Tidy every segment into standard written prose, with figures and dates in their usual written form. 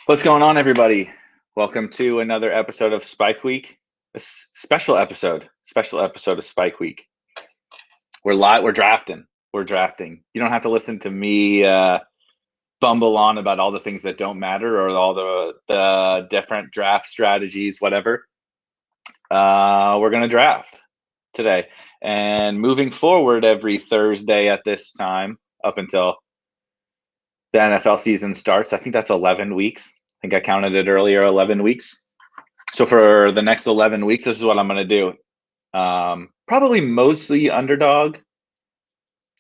What's going on, everybody? Welcome to another episode of Spike Week. A special episode of Spike Week. We're live. We're drafting. You don't have to listen to me bumble on about all the things that don't matter or all the different draft strategies, whatever. We're gonna draft today, and moving forward every Thursday at this time up until the NFL season starts. I think that's 11 weeks. I think I counted it earlier, 11 weeks. So for the next 11 weeks, this is what I'm going to do. Probably mostly underdog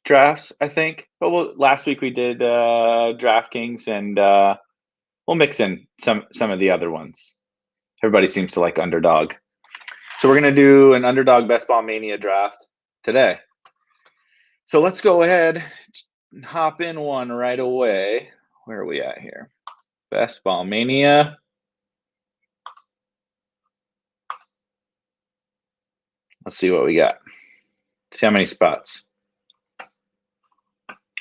drafts, I think. But last week we did DraftKings, and we'll mix in some of the other ones. Everybody seems to like underdog. So we're going to do an underdog best ball mania draft today. So let's go ahead and hop in one right away. Where are we at here? Best ball mania. Let's see what we got. See how many spots.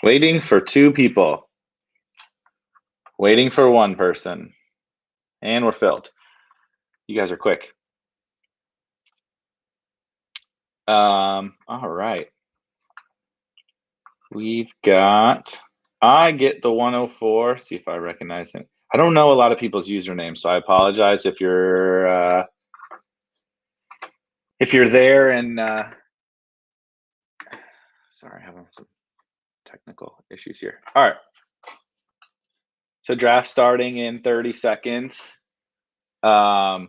Waiting for two people. Waiting for one person. And we're filled. You guys are quick. All right. We've got, I get the 104. See if I recognize it. I don't know a lot of people's usernames, so I apologize if you're there and sorry, having some technical issues here. All right. So draft starting in 30 seconds. What I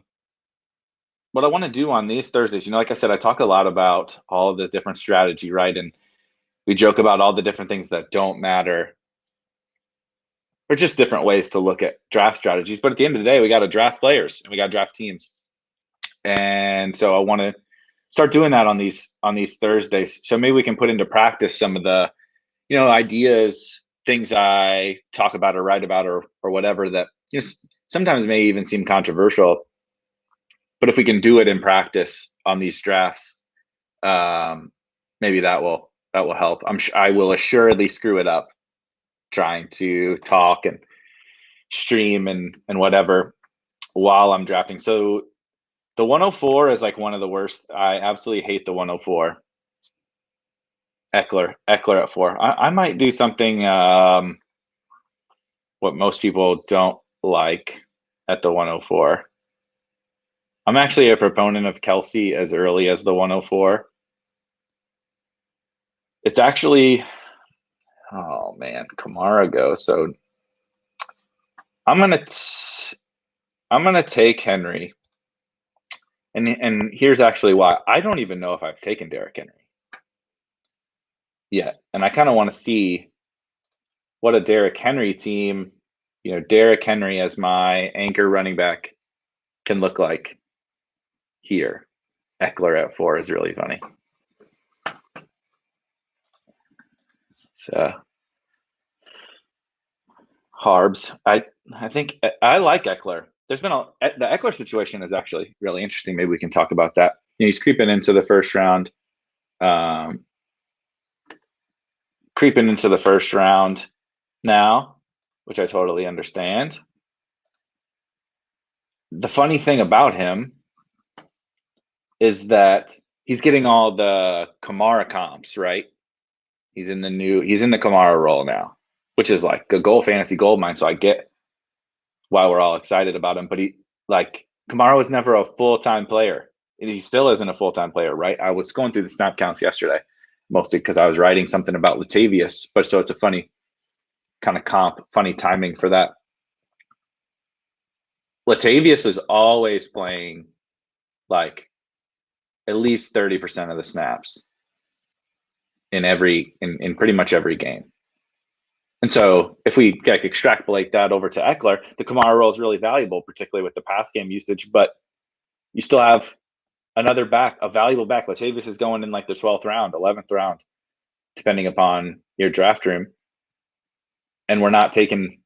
want to do on these Thursdays, like I said, I talk a lot about all of the different strategy, right? And we joke about all the different things that don't matter. Or just different ways to look at draft strategies. But at the end of the day, we got to draft players and we got to draft teams. And so I want to start doing that on these Thursdays. So maybe we can put into practice some of the, ideas, things I talk about or write about or whatever that sometimes may even seem controversial. But if we can do it in practice on these drafts, maybe that will help. I will assuredly screw it up trying to talk and stream and whatever while I'm drafting. So the 104 is like one of the worst. I absolutely hate the 104. Eckler at 4. I might do something what most people don't like at the 104. I'm actually a proponent of Kelsey as early as the 104. It's actually, oh man, Kamara goes. So I'm gonna take Henry, and here's actually why. I don't even know if I've taken Derrick Henry yet, and I kind of want to see what a Derrick Henry team, Derrick Henry as my anchor running back can look like here. Eckler at 4 is really funny. So Harbs. I think I like Eckler. There's been the Eckler situation is actually really interesting. Maybe we can talk about that. He's creeping into the first round. Now, which I totally understand. The funny thing about him is that he's getting all the Kamara comps, right? He's in the Kamara role now, which is like a fantasy gold mine. So I get why we're all excited about him, but Kamara was never a full-time player. And he still isn't a full-time player, right? I was going through the snap counts yesterday, mostly because I was writing something about Latavius, but so it's a funny kind of comp, funny timing for that. Latavius was always playing like at least 30% of the snaps in pretty much every game. And so if we extrapolate that over to Eckler, the Kamara role is really valuable, particularly with the pass game usage, but you still have another back, a valuable back. Latavius is going in like the 12th round, 11th round, depending upon your draft room. And we're not taking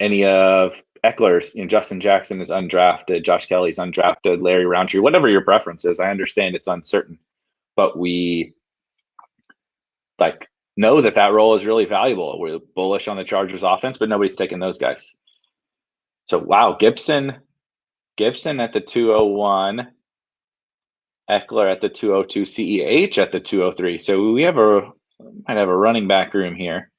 any of Eckler's. Justin Jackson is undrafted. Josh Kelly's undrafted. Larry Roundtree, whatever your preference is. I understand it's uncertain, but we know that role is really valuable. We're bullish on the Chargers offense, but nobody's taking those guys. So wow, Gibson at the 201, Eckler at the 202, CEH at the 203. So we might have a running back room here.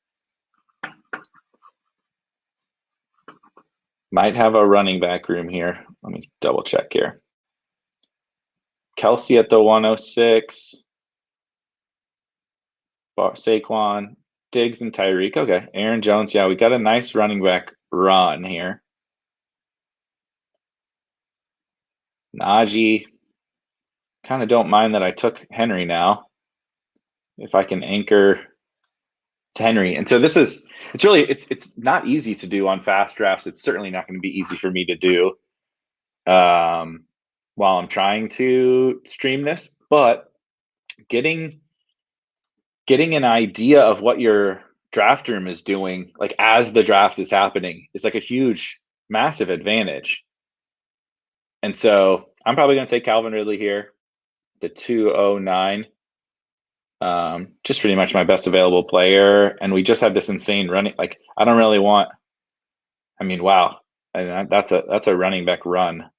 Might have a running back room here. Let me double check here. Kelsey at the 106. Saquon, Diggs, and Tyreek. Okay, Aaron Jones. Yeah, we got a nice running back run here. Najee. Kind of don't mind that I took Henry now. If I can anchor to Henry. And so it's not easy to do on fast drafts. It's certainly not going to be easy for me to do while I'm trying to stream this, but getting an idea of what your draft room is doing, like as the draft is happening, is like a huge, massive advantage. And so I'm probably going to take Calvin Ridley here, the 209. Just pretty much my best available player. And we just had this insane running. Like, I don't really want, I mean, wow. And that's a running back run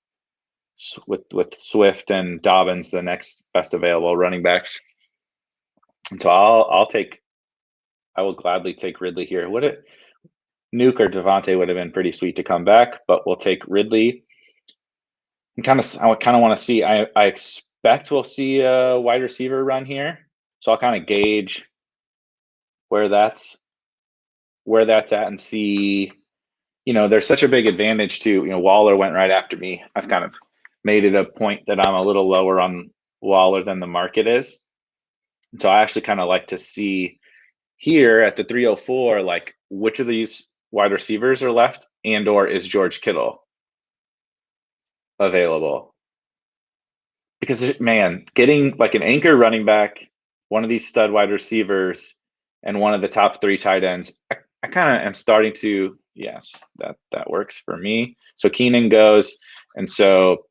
with Swift and Dobbins, the next best available running backs. And so I will gladly take Ridley here. Nuke or Devontae would have been pretty sweet to come back, but we'll take Ridley. I kind of want to see. I expect we'll see a wide receiver run here, so I'll kind of gauge where that's at and see. There's such a big advantage to Waller went right after me. I've kind of made it a point that I'm a little lower on Waller than the market is, and so I actually kind of like to see here at the 304, like which of these wide receivers are left, and/or is George Kittle available? Because man, getting like an anchor running back, one of these stud wide receivers, and one of the top 3 tight ends, I kind of am starting to, yes, that works for me. So Keenan goes, and so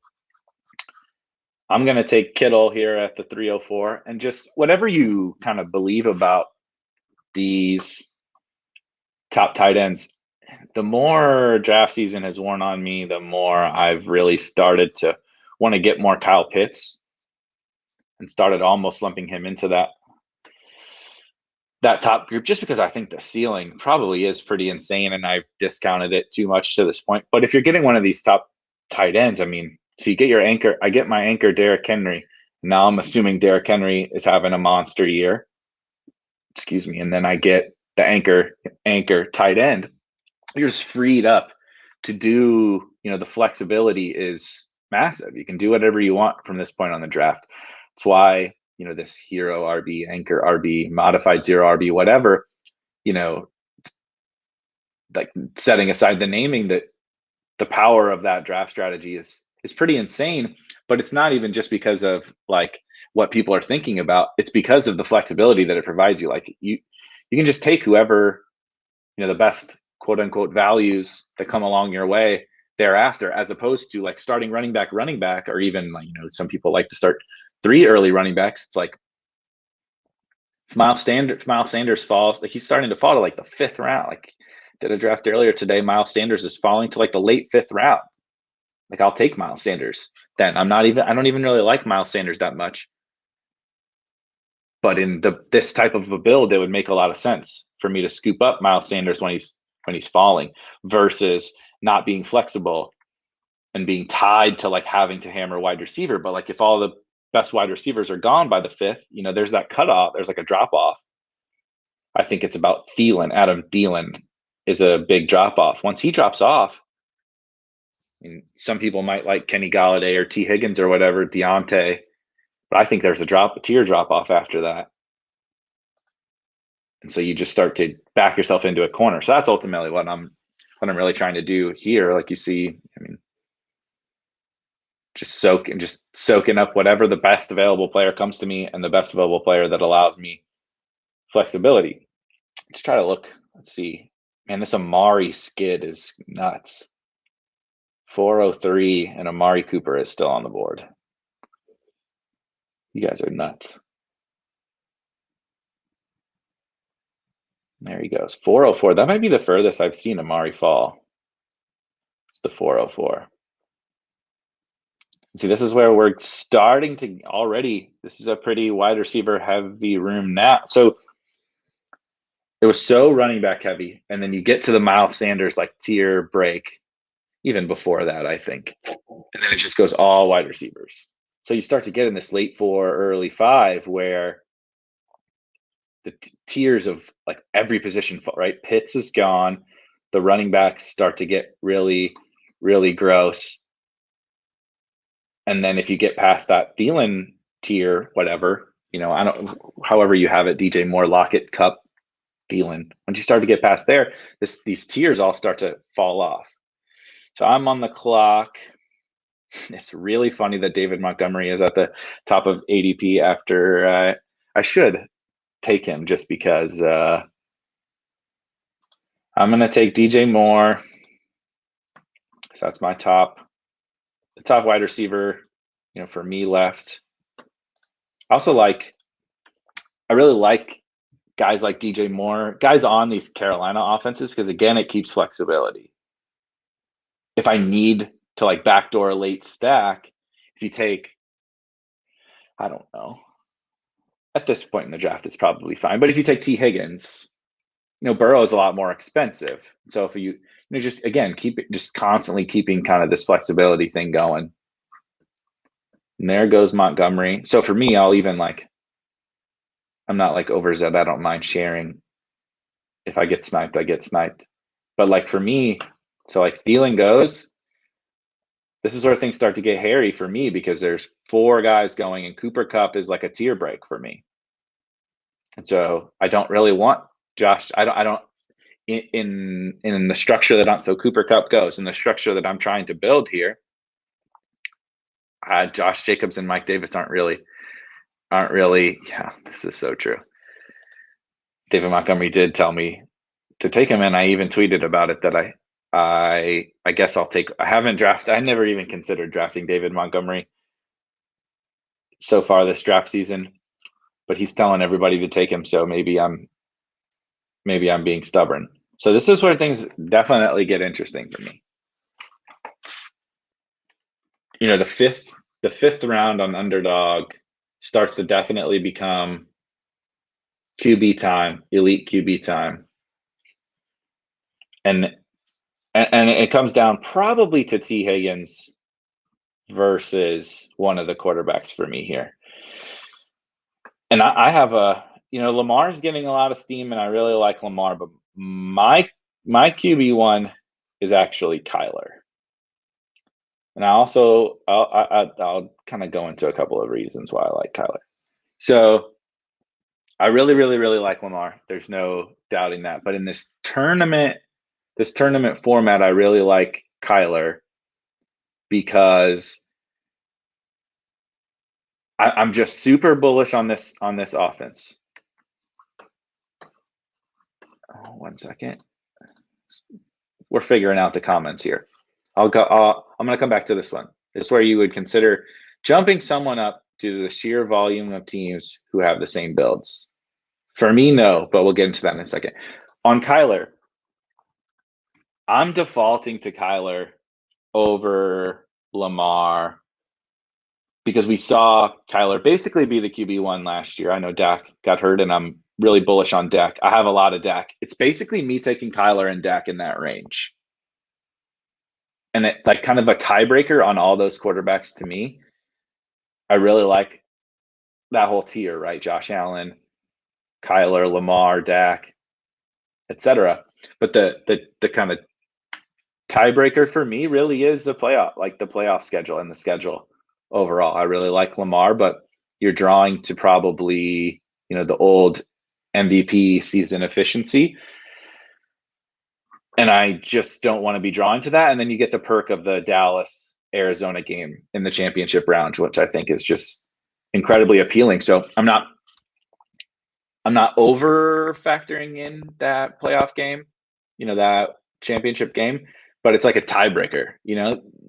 I'm going to take Kittle here at the 304, and just whatever you kind of believe about these top tight ends, the more draft season has worn on me, the more I've really started to want to get more Kyle Pitts and started almost lumping him into that top group, just because I think the ceiling probably is pretty insane and I've discounted it too much to this point. But if you're getting one of these top tight ends, I mean, so you get your anchor, I get my anchor, Derrick Henry. Now I'm assuming Derrick Henry is having a monster year. Excuse me. And then I get the anchor tight end. You're just freed up to do, the flexibility is massive. You can do whatever you want from this point on the draft. That's why, this hero RB, anchor RB, modified zero RB, whatever, like setting aside the naming, that the power of that draft strategy is pretty insane. But it's not even just because of like what people are thinking about. It's because of the flexibility that it provides you. Like you can just take whoever, the best quote unquote values that come along your way thereafter, as opposed to like starting running back, or even like, some people like to start 3 early running backs. It's like if Miles Sanders falls, like he's starting to fall to like the 5th round. Like did a draft earlier today, Miles Sanders is falling to like the late 5th round. Like I'll take Miles Sanders then. I don't even really like Miles Sanders that much. But in this type of a build, it would make a lot of sense for me to scoop up Miles Sanders when he's falling, versus not being flexible and being tied to like having to hammer wide receiver. But like if all the best wide receivers are gone by the 5th, there's that cutoff. There's like a drop off. I think it's about Thielen. Adam Thielen is a big drop off. Once he drops off, some people might like Kenny Galladay or T. Higgins or whatever, Deontay, but I think there's a tier drop off after that. And so you just start to back yourself into a corner. So that's ultimately what I'm really trying to do here. Like you see, just soaking up whatever the best available player comes to me, and the best available player that allows me flexibility. Let's try to look. Let's see. Man, this Amari skid is nuts. 403 and Amari Cooper is still on the board. You guys are nuts. There he goes. 404. That might be the furthest I've seen Amari fall. It's the 404. See, this is where we're starting to already. This is a pretty wide receiver heavy room now. So it was so running back heavy, and then you get to the Miles Sanders like tier break, even before that, I think, and then it just goes all wide receivers. So you start to get in this late 4, early 5, where the tiers of like every position, right? Pitts is gone. The running backs start to get really, really gross. And then if you get past that Thielen tier, whatever, I don't, however you have it, DJ Moore, Lockett, Cup, Thielen. Once you start to get past there, these tiers all start to fall off. So I'm on the clock. It's really funny that David Montgomery is at the top of ADP after I should take him just because I'm going to take DJ Moore. So that's my top wide receiver, for me left. I really like guys like DJ Moore, guys on these Carolina offenses, because again, it keeps flexibility. If I need to like backdoor a late stack, if you take, I don't know, at this point in the draft, it's probably fine. But if you take T. Higgins, Burrow is a lot more expensive. So if you just again just constantly keeping kind of this flexibility thing going. And there goes Montgomery. So for me, I'll even I'm not like overzed. I don't mind sharing. If I get sniped, I get sniped. But like for me, so like Thielen goes, this is where things start to get hairy for me because there's 4 guys going and Cooper Kupp is like a tier break for me. And so I don't really want Josh. I don't in the structure that so Cooper Kupp goes in the structure that I'm trying to build here. Josh Jacobs and Mike Davis aren't really. Yeah, this is so true. David Montgomery did tell me to take him, and I even tweeted about it that I guess I'll take. I haven't drafted. I never even considered drafting David Montgomery so far this draft season, but he's telling everybody to take him. So maybe I'm being stubborn. So this is where things definitely get interesting for me. The fifth round on Underdog starts to definitely become QB time, elite QB time. And it comes down probably to T. Higgins versus one of the quarterbacks for me here. And I have Lamar's getting a lot of steam, and I really like Lamar, but my QB1 is actually Kyler. And I'll kind of go into a couple of reasons why I like Kyler. So I really, really, really like Lamar. There's no doubting that. But in this tournament format, I really like Kyler because I'm just super bullish on this offense. Oh, 1 second. We're figuring out the comments here. I'm going to come back to this one. This is where you would consider jumping someone up due to the sheer volume of teams who have the same builds. For me, no, but we'll get into that in a second. On Kyler, I'm defaulting to Kyler over Lamar because we saw Kyler basically be the QB1 last year. I know Dak got hurt, and I'm really bullish on Dak. I have a lot of Dak. It's basically me taking Kyler and Dak in that range. And it's like kind of a tiebreaker on all those quarterbacks to me. I really like that whole tier, right? Josh Allen, Kyler, Lamar, Dak, etc. But the kind of tiebreaker for me really is the playoff schedule and the schedule overall. I really like Lamar, but you're drawing to probably, the old MVP season efficiency. And I just don't want to be drawn to that. And then you get the perk of the Dallas Arizona game in the championship round, which I think is just incredibly appealing. So I'm not over factoring in that playoff game, that championship game, but it's like a tiebreaker,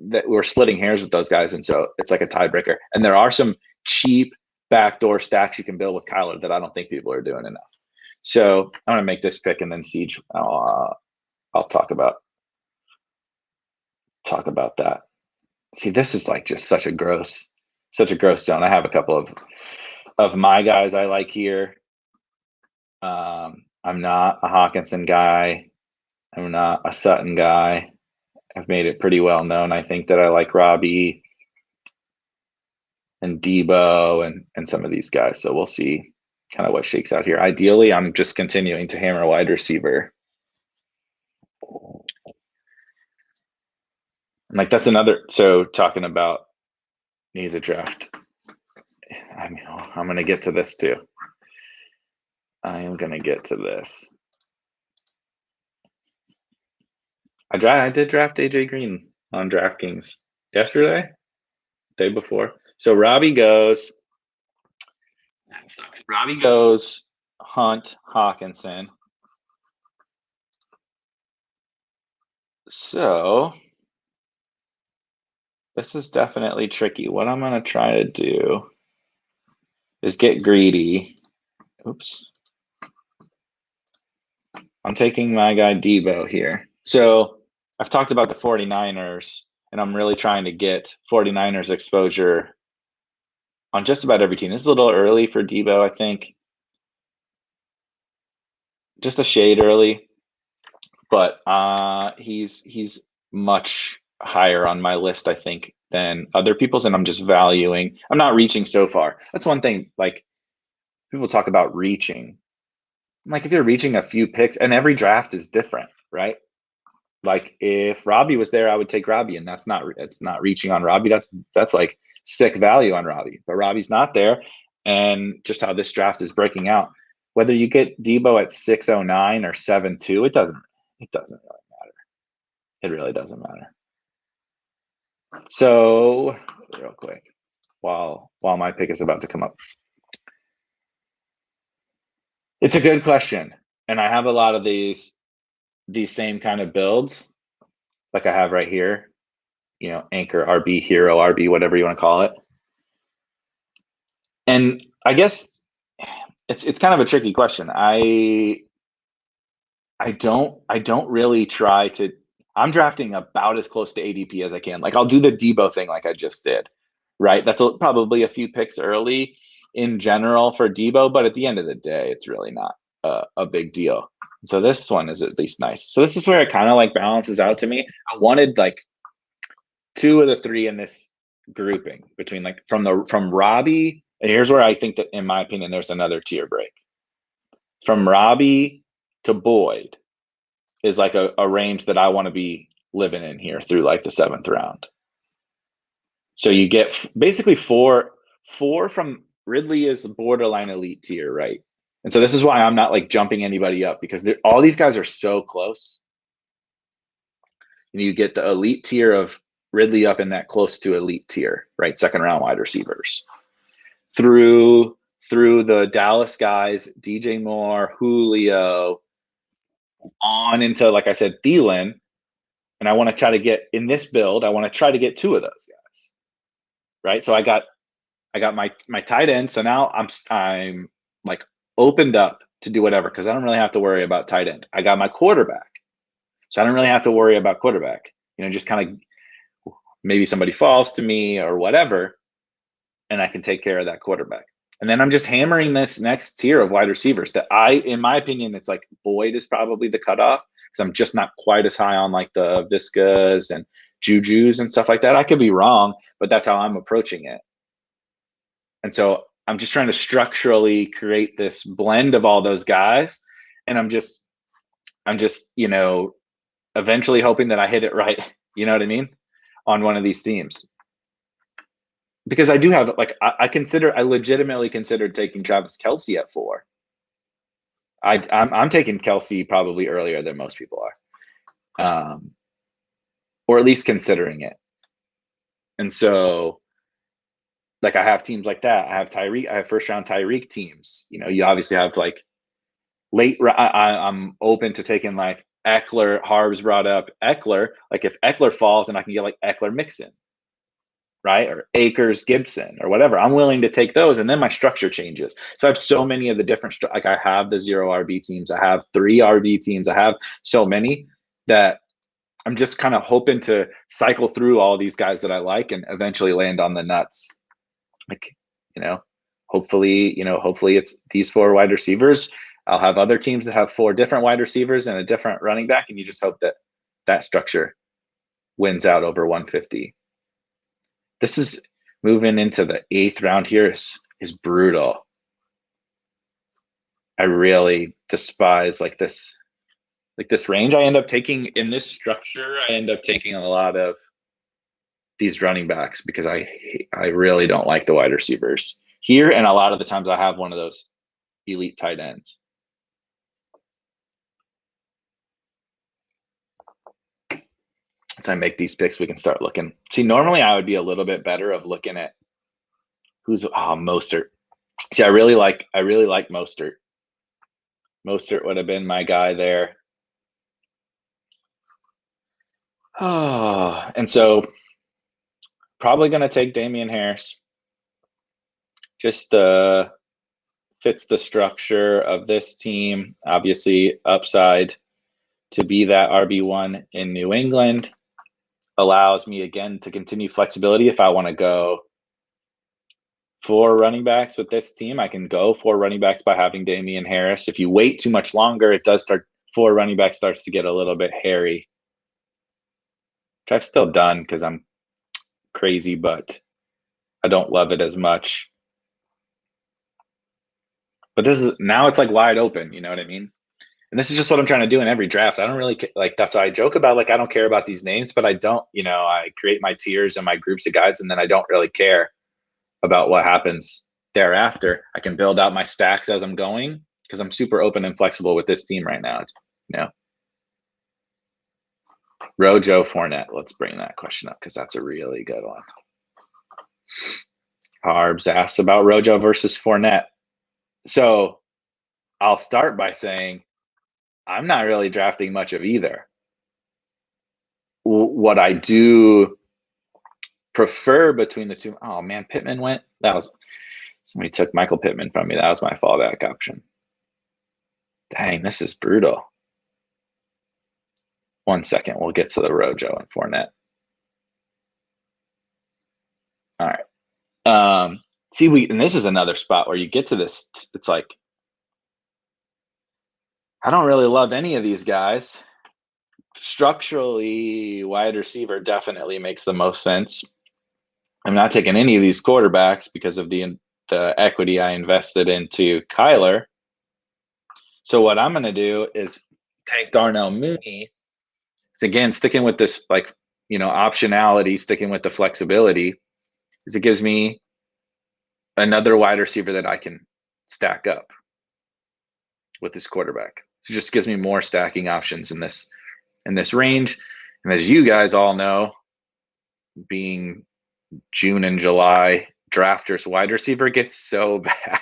that we're splitting hairs with those guys. And so it's like a tiebreaker. And there are some cheap backdoor stacks you can build with Kyler that I don't think people are doing enough. So I'm going to make this pick, and then Siege, I'll talk about. talk about that. See, this is like just such a gross zone. I have a couple of my guys I like here. I'm not a Hawkinson guy. I'm not a Sutton guy. I've made it pretty well known. I think that I like Robbie and Debo and some of these guys. So we'll see kind of what shakes out here. Ideally, I'm just continuing to hammer wide receiver. Like that's another. So talking about need to draft. I mean, I'm going to get to this too. I am going to get to this. I did draft AJ Green on DraftKings yesterday, day before. So Robbie goes. That sucks. Robbie goes Hunt Hawkinson. So this is definitely tricky. What I'm going to try to do is get greedy. Oops. I'm taking my guy Debo here. So I've talked about the 49ers, and I'm really trying to get 49ers exposure on just about every team. This is a little early for Debo, I think. Just a shade early, but he's much higher on my list, I think, than other people's, and I'm just valuing. I'm not reaching so far. That's one thing. Like people talk about reaching. Like if you're reaching a few picks, and every draft is different, right? Like if Robbie was there, I would take Robbie, and it's not reaching on Robbie. That's like sick value on Robbie, but Robbie's not there, and just how this draft is breaking out. Whether you get Debo at 609 or 72, it doesn't really matter. It really doesn't matter. So real quick, while my pick is about to come up, it's a good question, and I have a lot of these same kind of builds, like I have right here. You know, anchor RB, hero RB, whatever you want to call it. And I guess it's kind of a tricky question. I don't really try to. I'm drafting about as close to ADP as I can. Like I'll do the Debo thing like I just did, right? That's probably a few picks early in general for Debo, but at the end of the day, it's really not a big deal. So this one is at least nice. So this is where it kind of like balances out to me. I wanted like 2 of the 3 in this grouping between like from Robbie, and here's where I think that in my opinion there's another tier break. From Robbie to Boyd is like a range that I want to be living in here through like the 7th round. So you get basically four from Ridley is borderline elite tier, right? And so this is why I'm not like jumping anybody up, because all these guys are so close. And you get the elite tier of Ridley up in that close to elite tier, right? 2nd round wide receivers. Through the Dallas guys, DJ Moore, Julio, on into, like I said, Thielen. And I want to try to get in this build, I want to try to get 2 of those guys. Right. So I got my tight end. So now I'm like opened up to do whatever, because I don't really have to worry about tight end. I got my quarterback. So I don't really have to worry about quarterback. You know, just kind of maybe somebody falls to me or whatever, and I can take care of that quarterback. And then I'm just hammering this next tier of wide receivers that in my opinion, it's like Boyd is probably the cutoff, because I'm just not quite as high on like the Viscas and Jujus and stuff like that. I could be wrong, but that's how I'm approaching it. And so I'm just trying to structurally create this blend of all those guys. And I'm just, you know, eventually hoping that I hit it right. You know what I mean? On one of these teams. Because I do have, like, I legitimately considered taking Travis Kelce at 4. I'm taking Kelce probably earlier than most people are, or at least considering it. And so, like, I have teams like that. I have Tyreek. I have 1st round Tyreek teams. You know, you obviously have like late. I'm open to taking like Eckler. Harbs brought up Eckler. Like if Eckler falls, and I can get like Eckler Mixon, right? Or Akers Gibson or whatever. I'm willing to take those, and then my structure changes. So I have so many of the different, like I have the 0 RB teams. I have 3 RB teams. I have so many that I'm just kind of hoping to cycle through all these guys that I like and eventually land on the nuts. Like, hopefully it's these 4 wide receivers. I'll have other teams that have 4 different wide receivers and a different running back, and you just hope that that structure wins out over 150. This is moving into the 8th round here is brutal. I really despise this range. I end up taking in this structure. I end up taking a lot of these running backs because I really don't like the wide receivers here, and a lot of the times I have one of those elite tight ends. As I make these picks, we can start looking. See, normally I would be a little bit better of looking at Mostert. See, I really like Mostert. Mostert would have been my guy there. And so probably going to take Damian Harris. Just fits the structure of this team. Obviously, upside to be that RB1 in New England. Allows me, again, to continue flexibility. If I want to go 4 running backs with this team, I can go 4 running backs by having Damian Harris. If you wait too much longer, it does start 4 running backs starts to get a little bit hairy. Which I've still done because I'm crazy, but I don't love it as much. But now it's like wide open, you know what I mean? And this is just what I'm trying to do in every draft. I don't really that's why I joke about I don't care about these names, but I don't, I create my tiers and my groups of guys, and then I don't really care about what happens thereafter. I can build out my stacks as I'm going because I'm super open and flexible with this team right now. It's, Rojo Fournette. Let's bring that question up because that's a really good one. Harbs asks about Rojo versus Fournette. So I'll start by saying I'm not really drafting much of either. What I do prefer between the two. Oh man, Pittman went. Somebody took Michael Pittman from me. That was my fallback option. Dang, this is brutal. 1 second, we'll get to the Rojo and Fournette. All right. And this is another spot where you get to this. It's like I don't really love any of these guys. Structurally, wide receiver definitely makes the most sense. I'm not taking any of these quarterbacks because of the equity I invested into Kyler. So what I'm going to do is take Darnell Mooney. It's again sticking with this optionality, sticking with the flexibility, is it gives me another wide receiver that I can stack up with this quarterback. So it just gives me more stacking options in this range. And as you guys all know, being June and July drafters, wide receiver gets so bad.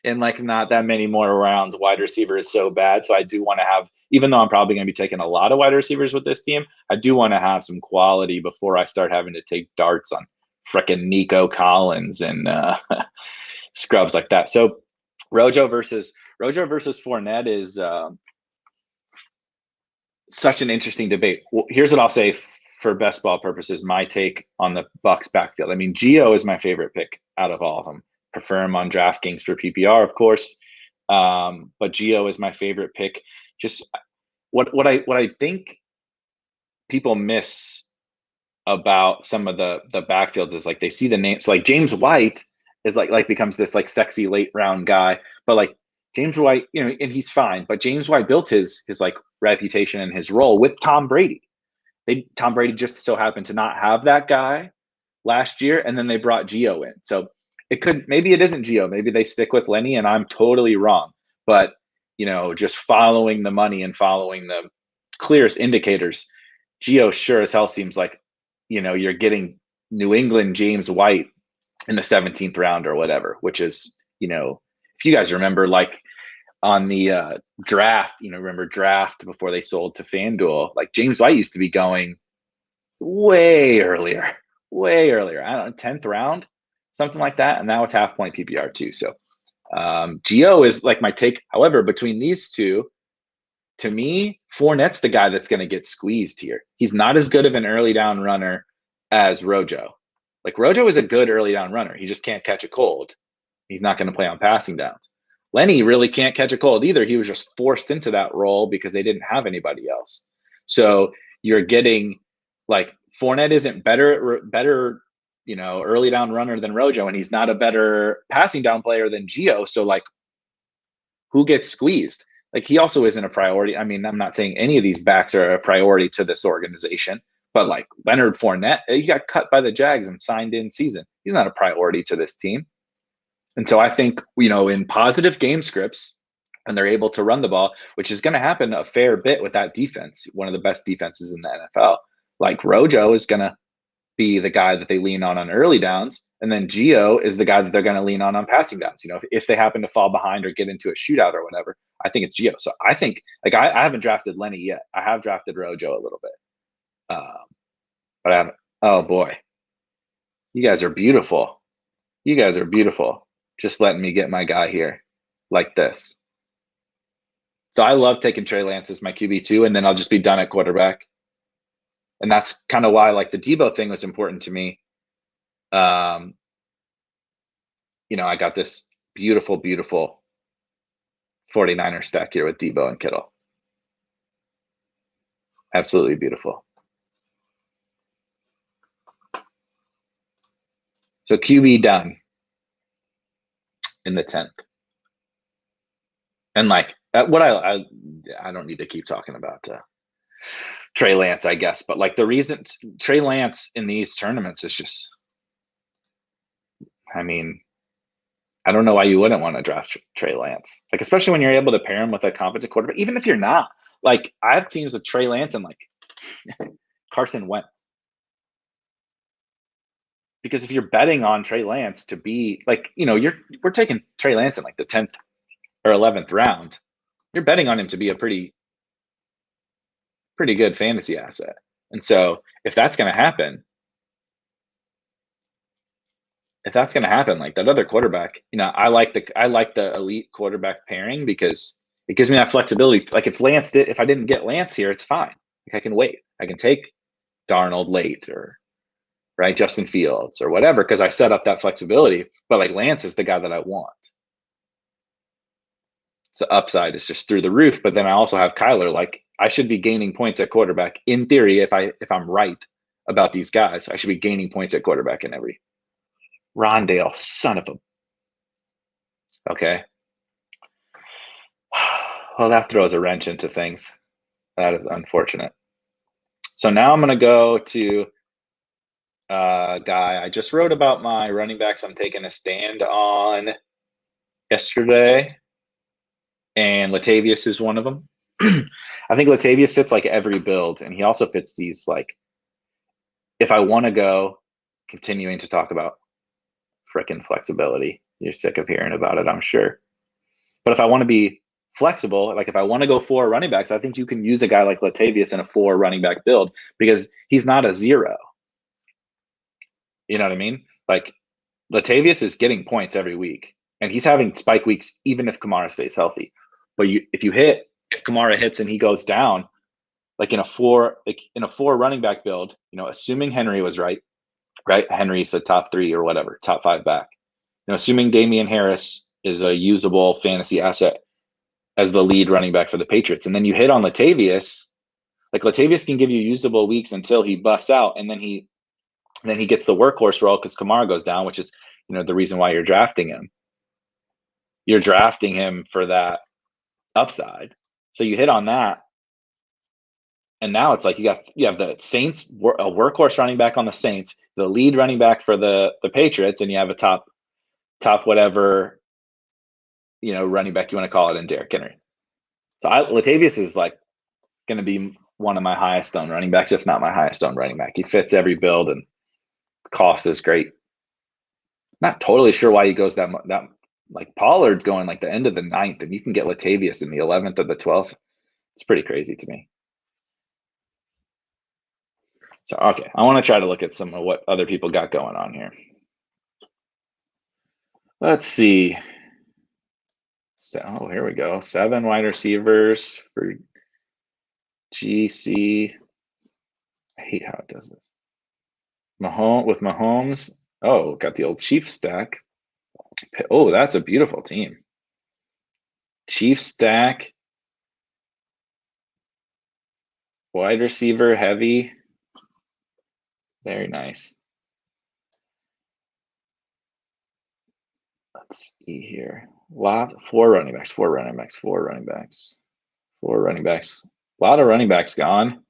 In not that many more rounds, wide receiver is so bad. So I do want to have, even though I'm probably going to be taking a lot of wide receivers with this team, I do want to have some quality before I start having to take darts on frickin' Nico Collins and scrubs like that. So Rojo versus Fournette is such an interesting debate. Well, here's what I'll say for best ball purposes, my take on the Bucs backfield. I mean, Gio is my favorite pick out of all of them. Prefer him on DraftKings for PPR, of course. But Gio is my favorite pick. Just what I think people miss about some of the backfields is they see the names. So James White is becomes this sexy late round guy. But James White, and he's fine. But James White built his reputation and his role with Tom Brady. Tom Brady just so happened to not have that guy last year, and then they brought Gio in. So maybe it isn't Gio. Maybe they stick with Lenny, and I'm totally wrong. But just following the money and following the clearest indicators, Gio sure as hell seems like you're getting New England James White in the 17th round or whatever. Which is if you guys remember, on the draft, remember draft before they sold to FanDuel, James White used to be going way earlier. I don't know, 10th round, something like that. And now it's half point PPR too. So Gio is my take. However, between these two, to me, Fournette's the guy that's going to get squeezed here. He's not as good of an early down runner as Rojo. Like Rojo is a good early down runner. He just can't catch a cold. He's not going to play on passing downs. Lenny really can't catch a cold either. He was just forced into that role because they didn't have anybody else. So you're getting like Fournette isn't better, early down runner than Rojo, and he's not a better passing down player than Gio. So like, who gets squeezed? Like he also isn't a priority. I mean, I'm not saying any of these backs are a priority to this organization, but like Leonard Fournette, he got cut by the Jags and signed in season. He's not a priority to this team. And so I think, in positive game scripts, and they're able to run the ball, which is going to happen a fair bit with that defense, one of the best defenses in the NFL. Like Rojo is going to be the guy that they lean on early downs, and then Gio is the guy that they're going to lean on passing downs. If they happen to fall behind or get into a shootout or whatever, I think it's Gio. So I think, like, I haven't drafted Lenny yet. I have drafted Rojo a little bit, but I haven't. Oh boy, you guys are beautiful. You guys are beautiful. Just letting me get my guy here like this. So I love taking Trey Lance as my QB2, and then I'll just be done at quarterback. And that's kind of why, like, the Debo thing was important to me. I got this beautiful, beautiful 49er stack here with Debo and Kittle. Absolutely beautiful. So QB done in the 10th. And like what I don't need to keep talking about Trey Lance, I guess, but like the reason Trey Lance in these tournaments is just, I mean, I don't know why you wouldn't want to draft Trey Lance, like especially when you're able to pair him with a competent quarterback. Even if you're not, like I have teams with Trey Lance and like Carson Wentz. Because if you're betting on Trey Lance to be like, we're taking Trey Lance in like the 10th or 11th round. You're betting on him to be a pretty good fantasy asset. And so if that's going to happen, like that other quarterback, I like the elite quarterback pairing because it gives me that flexibility. Like if I didn't get Lance here, it's fine. Like I can wait. I can take Darnold late or right Justin Fields or whatever because I set up that flexibility. But like Lance is the guy that I want. So upside is just through the roof. But then I also have Kyler. Like I should be gaining points at quarterback in theory. If I'm right about these guys, I should be gaining points at quarterback in every. Rondale, son of a. Okay. Well, that throws a wrench into things. That is unfortunate. So now I'm going to go to a guy. I just wrote about my running backs I'm taking a stand on yesterday, and Latavius is one of them. I think Latavius fits like every build, and he also fits these like, if I want to go, continuing to talk about frickin' flexibility. You're sick of hearing about it, I'm sure. But if I want to be flexible, like if I want to go 4 running backs, I think you can use a guy like Latavius in a 4 running back build because he's not a 0. You know what I mean? Like Latavius is getting points every week, and he's having spike weeks even if Kamara stays healthy. But if Kamara hits and he goes down, like in a 4 running back build, assuming Henry was right? Henry's a top 3 or whatever, top 5 back. Assuming Damian Harris is a usable fantasy asset as the lead running back for the Patriots, and then you hit on Latavius, like Latavius can give you usable weeks until he busts out, and then he gets the workhorse role because Kamara goes down, which is the reason why you're drafting him. You're drafting him for that upside. So you hit on that. And now it's like you have the Saints, a workhorse running back on the Saints, the lead running back for the Patriots, and you have a top whatever, running back you want to call it in Derrick Henry. So Latavius is like going to be one of my highest owned running backs, if not my highest owned running back. He fits every build and cost is great. Not totally sure why he goes that like Pollard's going like the end of the 9th, and you can get Latavius in the 11th or the 12th. It's pretty crazy to me. So, okay, I want to try to look at some of what other people got going on here. Let's see. So, here we go. 7 wide receivers for GC. I hate how it does this. Mahomes. Oh, got the old Chiefs stack. Oh, that's a beautiful team. Chiefs stack. Wide receiver heavy. Very nice. Let's see here. Four running backs. A lot of running backs gone.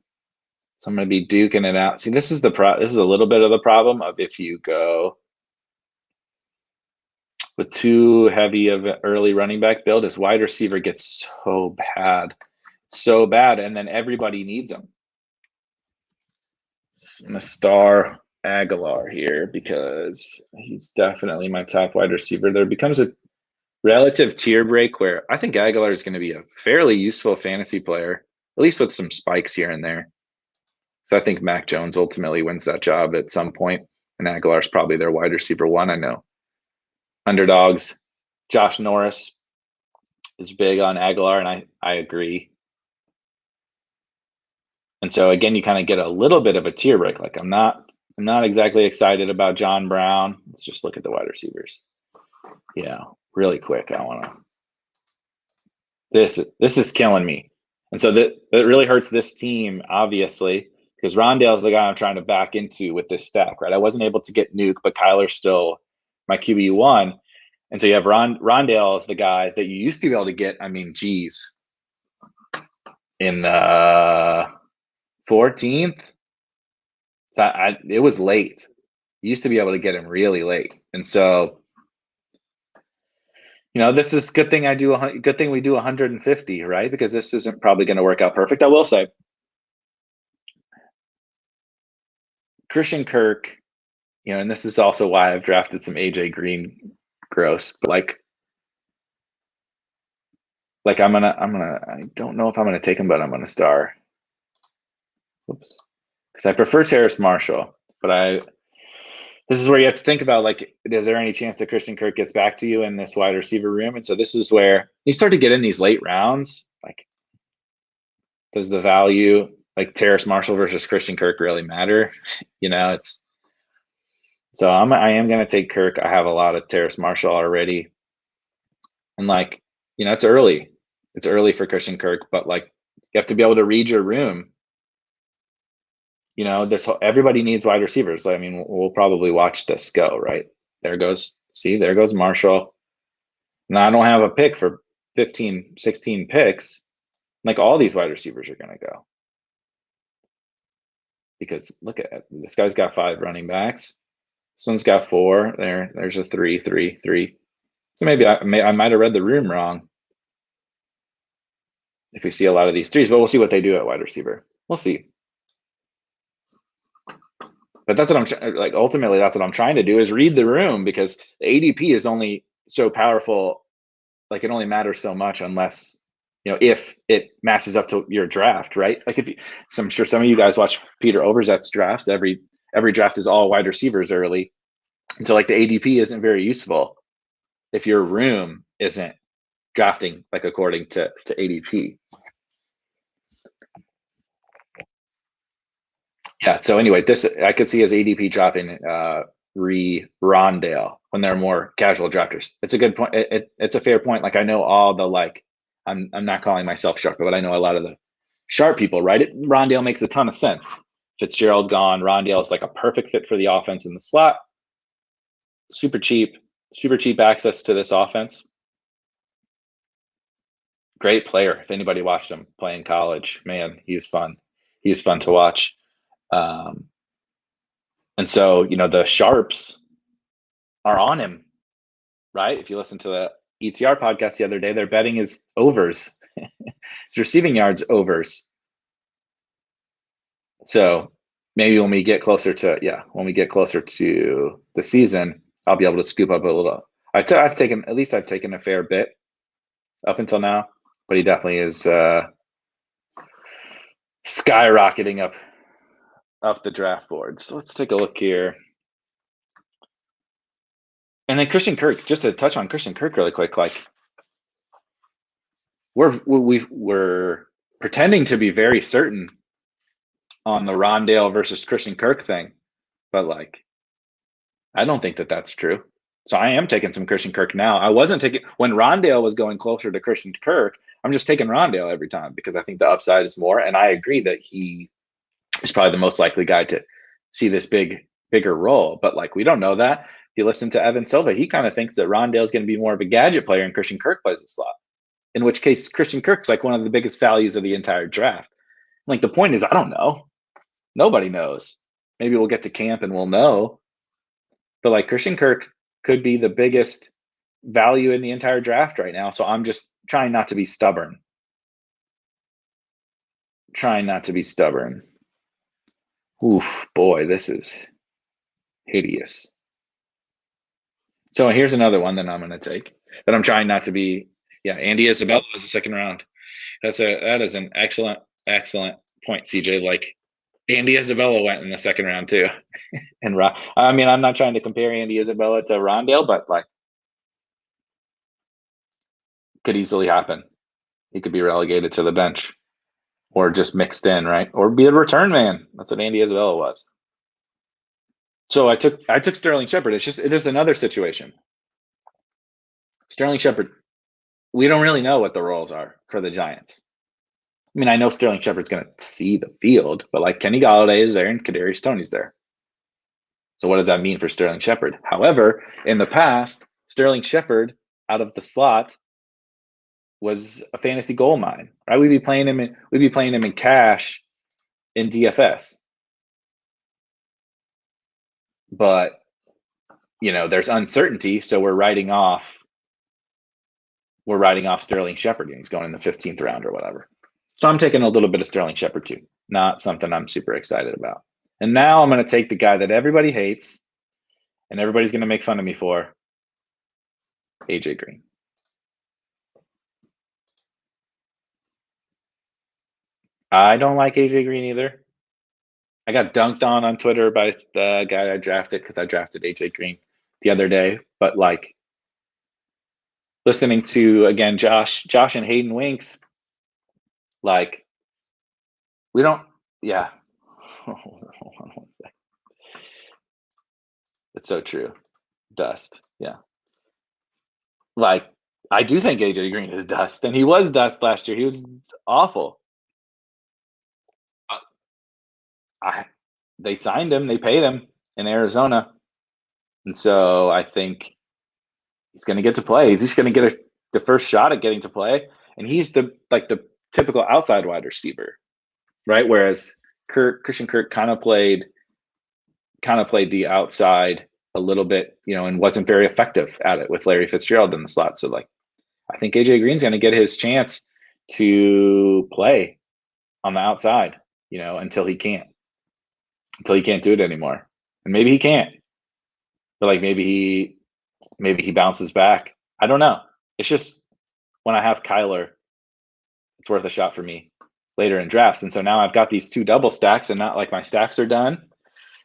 So I'm going to be duking it out. See, this is a little bit of the problem of if you go with too heavy of an early running back build, is wide receiver gets so bad, and then everybody needs them. I'm going to star Aguilar here because he's definitely my top wide receiver. There becomes a relative tier break where I think Aguilar is going to be a fairly useful fantasy player, at least with some spikes here and there. So I think Mac Jones ultimately wins that job at some point, and Aguilar is probably their wide receiver one. I know Underdogs, Josh Norris is big on Aguilar, and I agree. And so again, you kind of get a little bit of a tier break. Like I'm not exactly excited about John Brown. Let's just look at the wide receivers. Yeah, really quick. I want to. This is killing me, and so that really hurts this team, obviously, because Rondale's the guy I'm trying to back into with this stack, right? I wasn't able to get Nuke, but Kyler's still my QB1, and so you have Rondale as the guy that you used to be able to get. I mean, geez, in the 14th, so it was late. You used to be able to get him really late, and so. This is good thing we do 150, right? Because this isn't probably going to work out perfect. I will say, Christian Kirk, and this is also why I've drafted some AJ Green, gross, but like I don't know if I'm gonna take him, but I'm gonna star. Oops, because I prefer Terrace Marshall, but this is where you have to think about, like, is there any chance that Christian Kirk gets back to you in this wide receiver room? And so this is where you start to get in these late rounds. Like, does the value, like Terrace Marshall versus Christian Kirk, really matter? So I am going to take Kirk. I have a lot of Terrace Marshall already. And it's early. It's early for Christian Kirk, but you have to be able to read your room. Everybody needs wide receivers. I mean, we'll probably watch this go, right? There goes Marshall. Now I don't have a pick for 15, 16 picks. Like all these wide receivers are going to go. Because look at it. This guy's got 5 running backs. This one's got 4. There's a 3. So maybe I might have read the room wrong. If we see a lot of these 3s, but we'll see what they do at wide receiver. We'll see. But that's what ultimately that's what I'm trying to do, is read the room, because the ADP is only so powerful. Like, it only matters so much unless, if it matches up to your draft, right? Like I'm sure some of you guys watch Peter Overzet's drafts. Every draft is all wide receivers early. And so the ADP isn't very useful if your room isn't drafting according to ADP. Yeah. So anyway, this I could see as ADP dropping Rondale when they're more casual drafters. It's a good point. It's a fair point. I know all the I'm not calling myself sharp, but I know a lot of the sharp people, right? Rondale makes a ton of sense. Fitzgerald gone. Rondale is a perfect fit for the offense in the slot. Super cheap access to this offense. Great player. If anybody watched him play in college, man, he was fun. He was fun to watch. And so, the sharps are on him, right? If you listen to the ETR podcast the other day, their betting is overs. It's receiving yards overs. So maybe when we get closer to the season, I'll be able to scoop up a little. I've taken a fair bit up until now, but he definitely is skyrocketing up the draft board. So let's take a look here. And then Christian Kirk, just to touch on Christian Kirk really quick, we're pretending to be very certain on the Rondale versus Christian Kirk thing, but like, I don't think that that's true. So I am taking some Christian Kirk now. I wasn't taking when Rondale was going closer to Christian Kirk. I'm just taking Rondale every time because I think the upside is more, and I agree that he is probably the most likely guy to see this bigger role. But like, we don't know that. If you listen to Evan Silva, he kind of thinks that Rondale is going to be more of a gadget player and Christian Kirk plays a slot. In which case, Christian Kirk's like one of the biggest values of the entire draft. Like, the point is, I don't know. Nobody knows. Maybe we'll get to camp and we'll know. But like, Christian Kirk could be the biggest value in the entire draft right now. So I'm just trying not to be stubborn. Oof, boy, this is hideous. So here's another one that I'm going to take that I'm trying not to be. Yeah, Andy Isabella was the second round. That is an excellent point, CJ. Like, Andy Isabella went in the second round too. And I mean, I'm not trying to compare Andy Isabella to Rondale, but like, could easily happen. He could be relegated to the bench or just mixed in, right? Or be a return man. That's what Andy Isabella was. So I took Sterling Shepard. It is another situation. Sterling Shepard, we don't really know what the roles are for the Giants. I mean, I know Sterling Shepard's going to see the field, but like, Kenny Golladay is there and Kadarius Toney's there. So what does that mean for Sterling Shepard? However, in the past, Sterling Shepard out of the slot was a fantasy gold mine, right? We'd be playing him in cash in DFS. But there's uncertainty, so we're writing off Sterling Shepard. He's going in the 15th round or whatever. So I'm taking a little bit of Sterling Shepard too. Not something I'm super excited about. And now I'm going to take the guy that everybody hates and everybody's going to make fun of me for, AJ Green. I don't like AJ Green either. I got dunked on Twitter by the guy I drafted because I drafted AJ Green the other day. But like, listening to, again, Josh and Hayden Winks, like, we don't, yeah. Hold on one sec. It's so true. Dust, yeah. Like, I do think AJ Green is dust, and he was dust last year. He was awful. They signed him, they paid him in Arizona, and so I think he's going to get to play. He's just going to get the first shot at getting to play, and he's the typical outside wide receiver, right? Whereas Christian Kirk kind of played the outside a little bit, and wasn't very effective at it with Larry Fitzgerald in the slot. So like, I think AJ Green's going to get his chance to play on the outside, until he can't do it anymore. And maybe he can't, but like, maybe he bounces back. I don't know. It's just, when I have Kyler, it's worth a shot for me later in drafts. And so now I've got these two double stacks, and not like my stacks are done.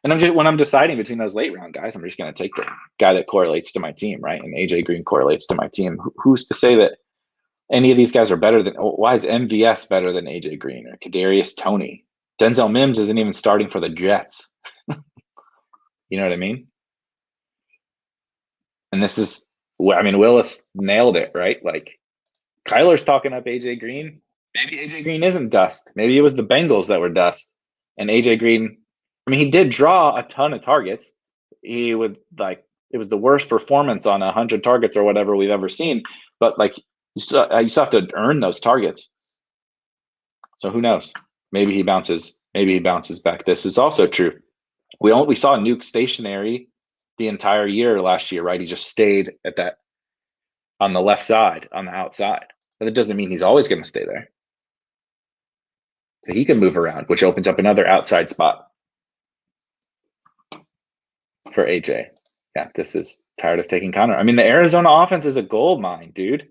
And when I'm deciding between those late round guys, I'm just going to take the guy that correlates to my team, right? And AJ Green correlates to my team. Who's to say that any of these guys are better than? Why is MVS better than AJ Green or Kadarius Toney? Denzel Mims isn't even starting for the Jets. You know what I mean? And this is, Willis nailed it, right? Like, Kyler's talking up AJ Green. Maybe AJ Green isn't dust. Maybe it was the Bengals that were dust, and AJ Green. He did draw a ton of targets. It was the worst performance on 100 targets or whatever we've ever seen. But like, you still have to earn those targets. So who knows? Maybe he bounces. Maybe he bounces back. This is also true. We saw Nuke stationary the entire year last year, right? He just stayed at that on the left side, on the outside. But that doesn't mean he's always going to stay there. So he can move around, which opens up another outside spot for AJ. Yeah, this is tired of taking Connor. The Arizona offense is a gold mine, dude.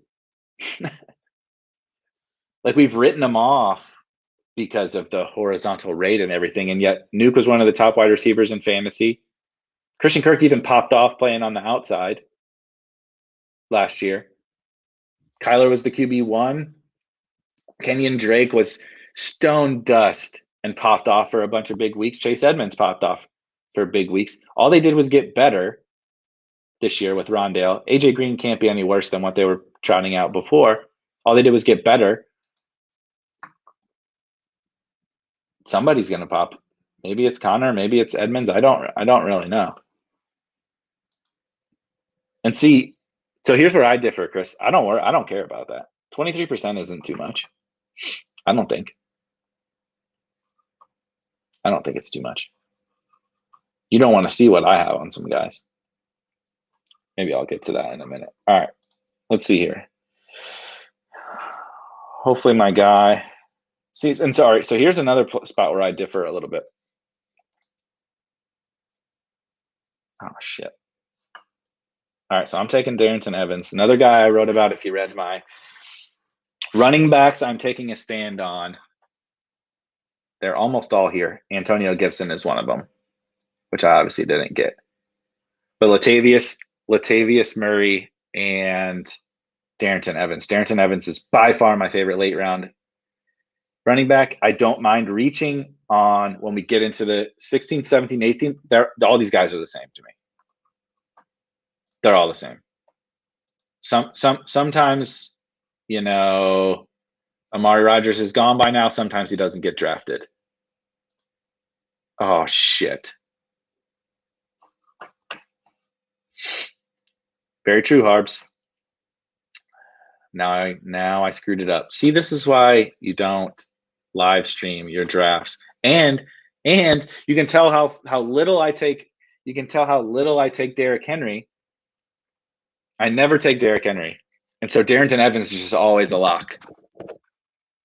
Like, we've written them off because of the horizontal rate and everything, and yet Nuke was one of the top wide receivers in fantasy. Christian Kirk even popped off playing on the outside last year. Kyler was the QB1. Kenyon Drake was stone dust and popped off for a bunch of big weeks. Chase Edmonds popped off for big weeks. All they did was get better this year with Rondale. AJ Green can't be any worse than what they were trotting out before. All they did was get better. Somebody's going to pop. Maybe it's Connor. Maybe it's Edmonds. I don't really know. And see, so here's where I differ, Chris. I don't care about that. 23% isn't too much. I don't think it's too much. You don't want to see what I have on some guys. Maybe I'll get to that in a minute. All right, let's see here. Hopefully my guy sees. And sorry, so here's another spot where I differ a little bit. Oh, shit. All right, so I'm taking Darrington Evans. Another guy I wrote about if you read my running backs I'm taking a stand on. They're almost all here. Antonio Gibson is one of them, which I obviously didn't get. But Latavius Murray and Darrington Evans. Darrington Evans is by far my favorite late round running back. I don't mind reaching on when we get into the 16, 17, 18. All these guys are the same to me. They're all the same. Sometimes, you know, Amari Rodgers is gone by now. Sometimes he doesn't get drafted. Oh, shit. Very true, Harbs. Now I screwed it up. See, this is why you don't live stream your drafts. And you can tell how little I take. You can tell how little I take Derrick Henry. I never take Derrick Henry. And so Darrington Evans is just always a lock.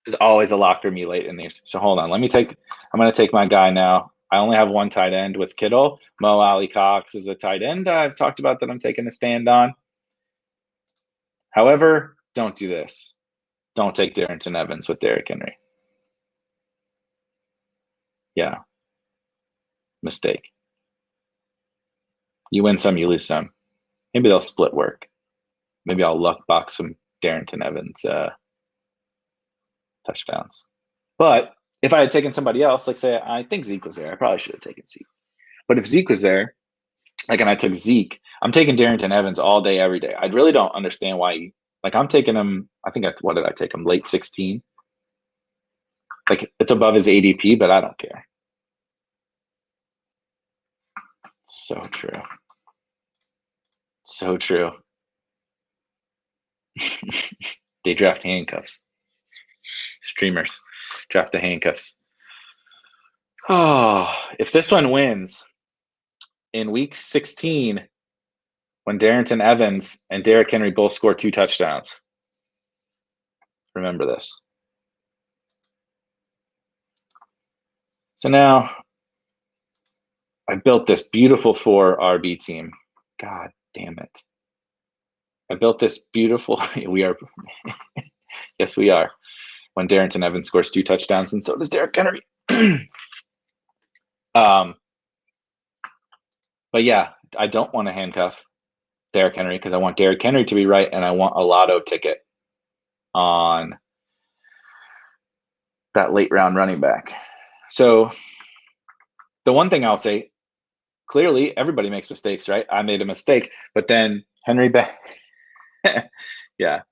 Is always a lock for me late in these. So hold on. I'm going to take my guy now. I only have one tight end with Kittle. Mo Alley Cox is a tight end I've talked about that I'm taking a stand on. However, don't do this. Don't take Darrington Evans with Derrick Henry. Yeah. Mistake. You win some, you lose some. Maybe they'll split work. Maybe I'll luck box some Darrington Evans touchdowns. But if I had taken somebody else, like say I think Zeke was there, I probably should have taken Zeke. But if Zeke was there, like, and I took Zeke, I'm taking Darrington Evans all day, every day. I really don't understand why. Like, I'm taking him. What did I take him? Late 16. Like, it's above his ADP, but I don't care. So true. So true. They draft handcuffs. Streamers draft the handcuffs. Oh, if this one wins in week 16, when Darrington Evans and Derrick Henry both score 2 touchdowns, remember this. So now I built this beautiful 4 RB team. God damn it. I built this beautiful, we are, yes, we are. When Darrington Evans scores 2 touchdowns, and so does Derrick Henry. But yeah, I don't want to handcuff Derrick Henry because I want Derrick Henry to be right, and I want a lotto ticket on that late round running back. So the one thing I'll say, clearly everybody makes mistakes, right? I made a mistake, but then Henry back. Yeah,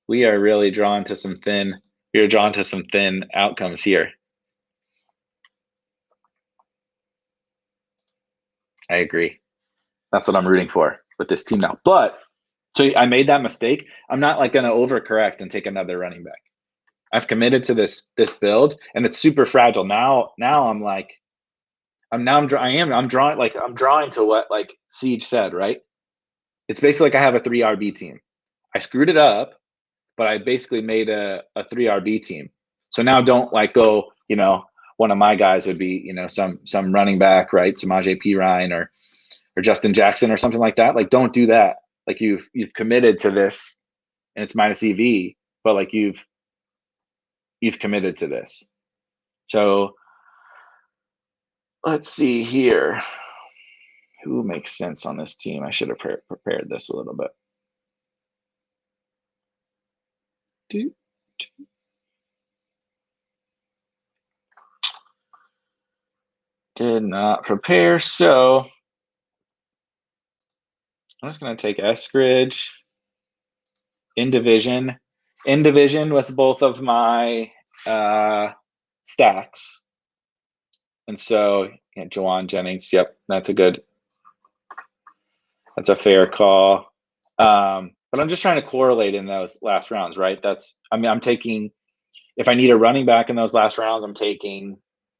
we are really drawn to some thin outcomes here. I agree. That's what I'm rooting for with this team now. But so I made that mistake. I'm not like going to overcorrect and take another running back. I've committed to this build, and it's super fragile. Now I'm like, I'm drawing to what like Siege said, right? It's basically like I have a 3 RB team. I screwed it up, but I basically made a 3 RB team. So now don't like go, one of my guys would be, some running back, right? Samaje Perine or Justin Jackson or something like that. Like, don't do that. Like you've committed to this, and it's minus EV, but like you've committed to this. So let's see here. Who makes sense on this team? I should have prepared this a little bit. Did not prepare, so I'm just going to take Eskridge in division with both of my stacks. And so, yeah, Jawan Jennings, yep, that's a fair call. But I'm just trying to correlate in those last rounds, right? I'm taking, if I need a running back in those last rounds, I'm taking,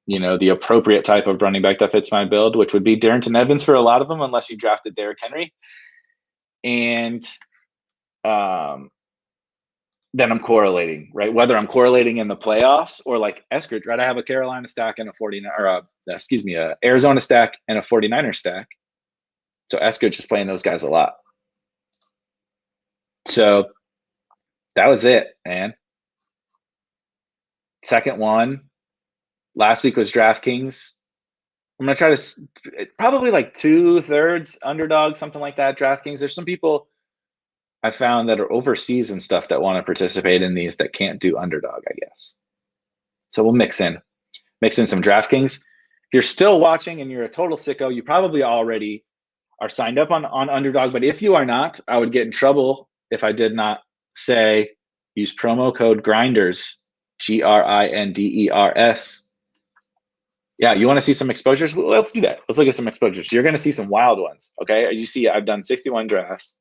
the appropriate type of running back that fits my build, which would be Darrington Evans for a lot of them, unless you drafted Derrick Henry. And then I'm correlating, right? Whether I'm correlating in the playoffs or like Eskridge, right? I have a Carolina stack and a Arizona stack and a 49er stack. So Eskridge is playing those guys a lot. So that was it, man. Second one. Last week was DraftKings. I'm going to try to probably like 2/3 Underdog, something like that. DraftKings. There's some people I found that are overseas and stuff that want to participate in these that can't do Underdog, I guess. So we'll mix in some DraftKings. If you're still watching and you're a total sicko, you probably already are signed up on Underdog. But if you are not, I would get in trouble if I did not say use promo code GRINDERS, GRINDERS. Yeah, you want to see some exposures? Well, let's do that. Let's look at some exposures. You're going to see some wild ones, okay? As you see, I've done 61 drafts.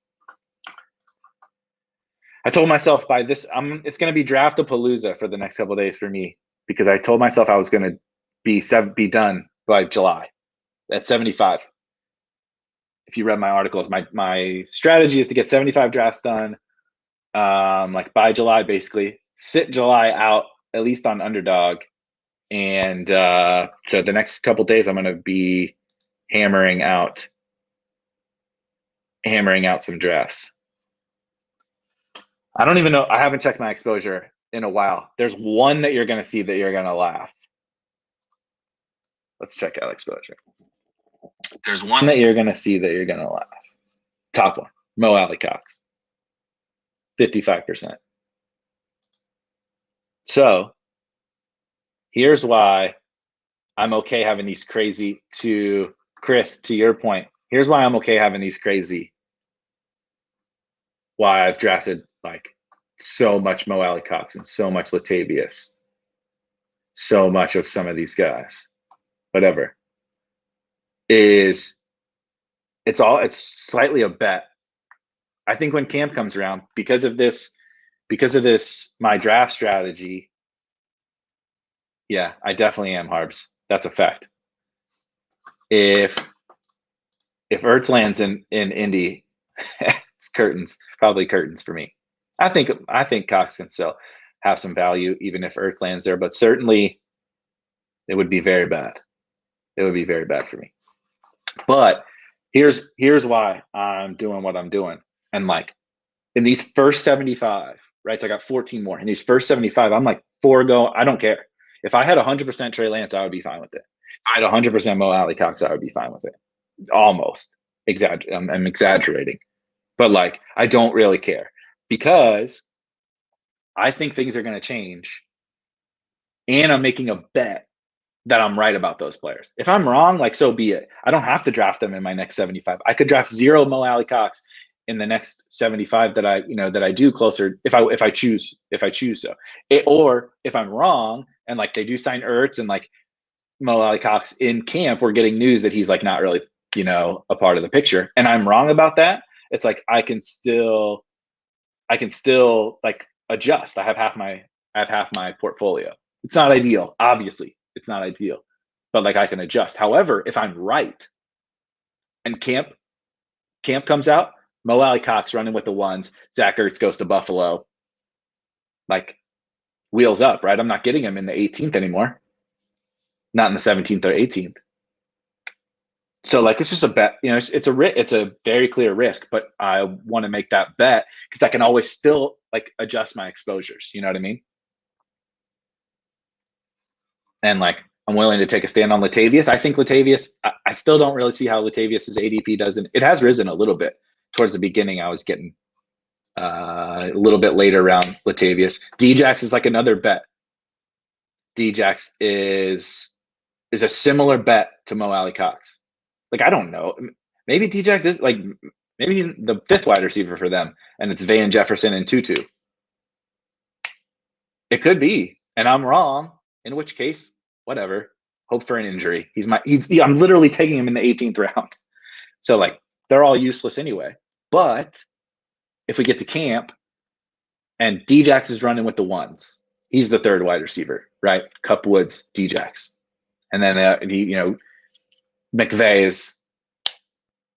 I told myself by this, it's going to be draft-a-palooza for the next couple of days for me, because I told myself I was going to be done by July at 75. If you read my articles, my strategy is to get 75 drafts done, like by July, basically. Sit July out, at least on Underdog. And so the next couple of days, I'm going to be hammering out some drafts. I don't even know. I haven't checked my exposure in a while. There's one that you're going to see that you're going to laugh. Let's check out exposure. There's one that you're going to see that you're going to laugh. Top one, Mo Alley-Cox, 55%. So here's why I'm okay having these crazy, to Chris, to your point, here's why I'm okay having these crazy, why I've drafted like so much Mo Alley-Cox and so much Latavius, so much of some of these guys, whatever, is it's slightly a bet. I think when camp comes around, because of this, my draft strategy, yeah, I definitely am, Harbs. That's a fact. If Ertz lands in Indy, it's curtains, probably curtains for me. I think Cox can still have some value even if Ertz lands there, but certainly it would be very bad. It would be very bad for me. But here's why I'm doing what I'm doing. And like in these first 75, right? So I got 14 more. In these first 75, I'm like forego. I don't care. If I had 100% Trey Lance, I would be fine with it. If I had 100% Mo Alley-Cox, I would be fine with it. Almost. I'm exaggerating. But like, I don't really care, because I think things are going to change. And I'm making a bet that I'm right about those players. If I'm wrong, like, so be it. I don't have to draft them in my next 75. I could draft 0 Mo Alley-Cox in the next 75 that I do closer, if I choose so. Or if I'm wrong and like they do sign Ertz and like Mo Alley-Cox in camp, we're getting news that he's like not really, a part of the picture, and I'm wrong about that. It's like I can still like adjust. I have half my portfolio. It's not ideal, obviously. It's not ideal, but like I can adjust. However, if I'm right and camp comes out, Mo Alley-Cox running with the ones, Zach Ertz goes to Buffalo, like wheels up, right? I'm not getting him in the 18th anymore, not in the 17th or 18th. So like, it's just a bet, it's a very clear risk, but I want to make that bet because I can always still like adjust my exposures. You know what I mean? And like, I'm willing to take a stand on Latavius. I think Latavius, I still don't really see how Latavius's ADP doesn't. It has risen a little bit towards the beginning. I was getting a little bit later around Latavius. Djax is like another bet. Djax is is a similar bet to Mo Alley Cox. Like, I don't know. Maybe Djax is like, maybe he's the 5th wide receiver for them, and it's Van Jefferson and Tutu. It could be, and I'm wrong. In which case, whatever. Hope for an injury. I'm literally taking him in the 18th round. So like, they're all useless anyway. But if we get to camp and Djax is running with the ones, he's the 3rd wide receiver, right? Cup, Woods, Djax, and then McVay is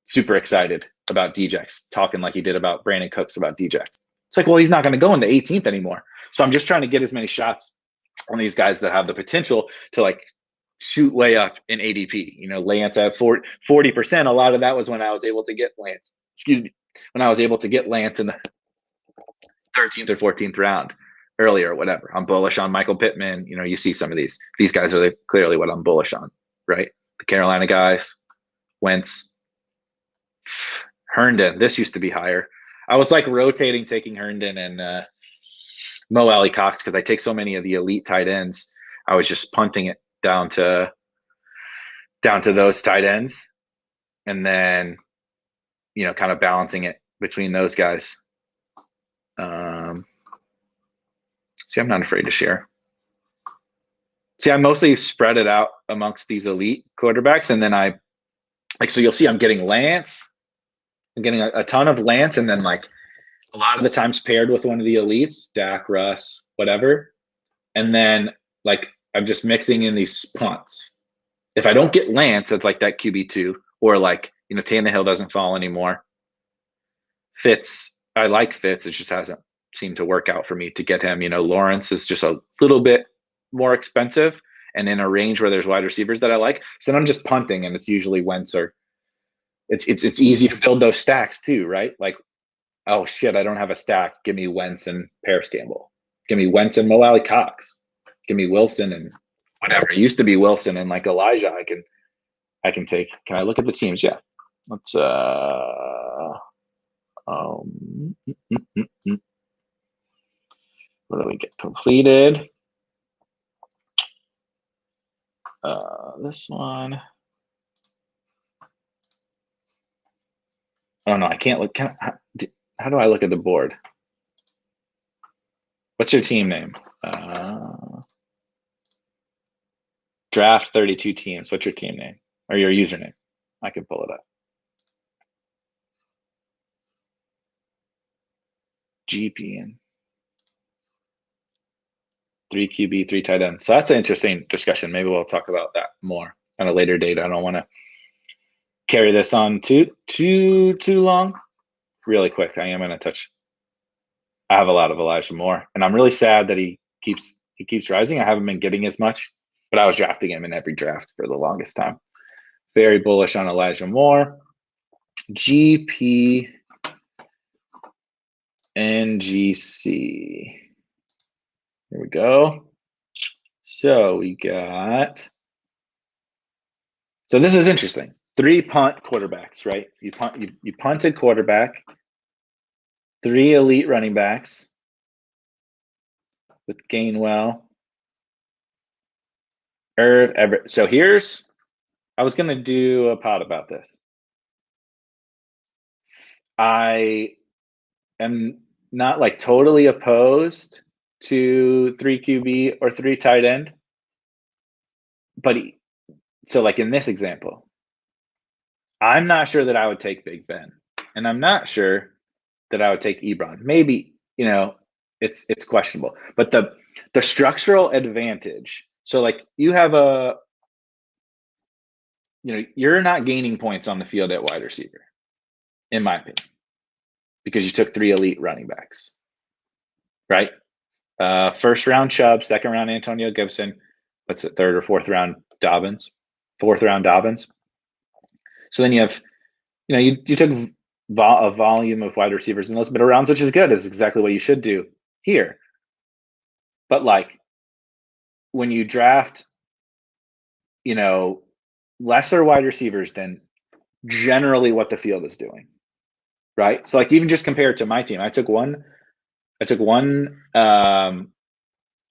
super excited about Djax, talking like he did about Brandon Cooks about Djax. It's like, well, he's not going to go in the 18th anymore. So I'm just trying to get as many shots on these guys that have the potential to like shoot way up in ADP. Lance at 40%. A lot of that was when I was able to get Lance. When I was able to get Lance in the 13th or 14th round earlier, or whatever. I'm bullish on Michael Pittman. You see some of these guys are clearly what I'm bullish on, right? The Carolina guys, Wentz, Herndon. This used to be higher. I was like rotating, taking Herndon and Mo Alley Cox because I take so many of the elite tight ends. I was just punting it down to those tight ends, and then kind of balancing it between those guys. See, I'm not afraid to share. See, I mostly spread it out amongst these elite quarterbacks, and then so you'll see I'm getting Lance. I'm getting a ton of Lance, and then like a lot of the times paired with one of the elites, Dak, Russ, whatever. And then like I'm just mixing in these punts. If I don't get Lance, it's like that QB2, or like, Tannehill doesn't fall anymore. Fitz, I like Fitz. It just hasn't seemed to work out for me to get him. Lawrence is just a little bit more expensive and in a range where there's wide receivers that I like. So then I'm just punting, and it's usually Wentz, or it's easy to build those stacks too, right? Like, oh shit, I don't have a stack. Give me Wentz and Paris Campbell. Give me Wentz and Mo Alley Cox. Give me Wilson and whatever. It used to be Wilson and like Elijah. I can take. Can I look at the teams? Yeah. Let's what do we get completed? This one. Oh no, I can't look. How do I look at the board? What's your team name? Draft 32 teams. What's your team name or your username? I can pull it up. GPN. 3 QB, 3 tight end. So that's an interesting discussion. Maybe we'll talk about that more on a later date. I don't want to carry this on too long. Really quick, I am going to touch. I have a lot of Elijah Moore, and I'm really sad that he keeps rising. I haven't been getting as much, but I was drafting him in every draft for the longest time. Very bullish on Elijah Moore. GP NGC. Here we go. So we got. So this is interesting. 3 punt quarterbacks, right? You punted quarterback. 3 elite running backs with Gainwell, Irv, Everett. So I was going to do a pod about this. I am not like totally opposed to 3 QB or 3 tight end, but so like in this example, I'm not sure that I would take Big Ben, and I'm not sure that I would take Ebron. Maybe, it's questionable, but the structural advantage. So like you have you're not gaining points on the field at wide receiver, in my opinion, because you took 3 elite running backs, right? First round Chubb, second round Antonio Gibson. What's it? Third or fourth round Dobbins, fourth round Dobbins. So then you have, you took a volume of wide receivers in those middle rounds, which is good. It's exactly what you should do here. But like when you draft, lesser wide receivers than generally what the field is doing, right? So like even just compare it to my team, I took one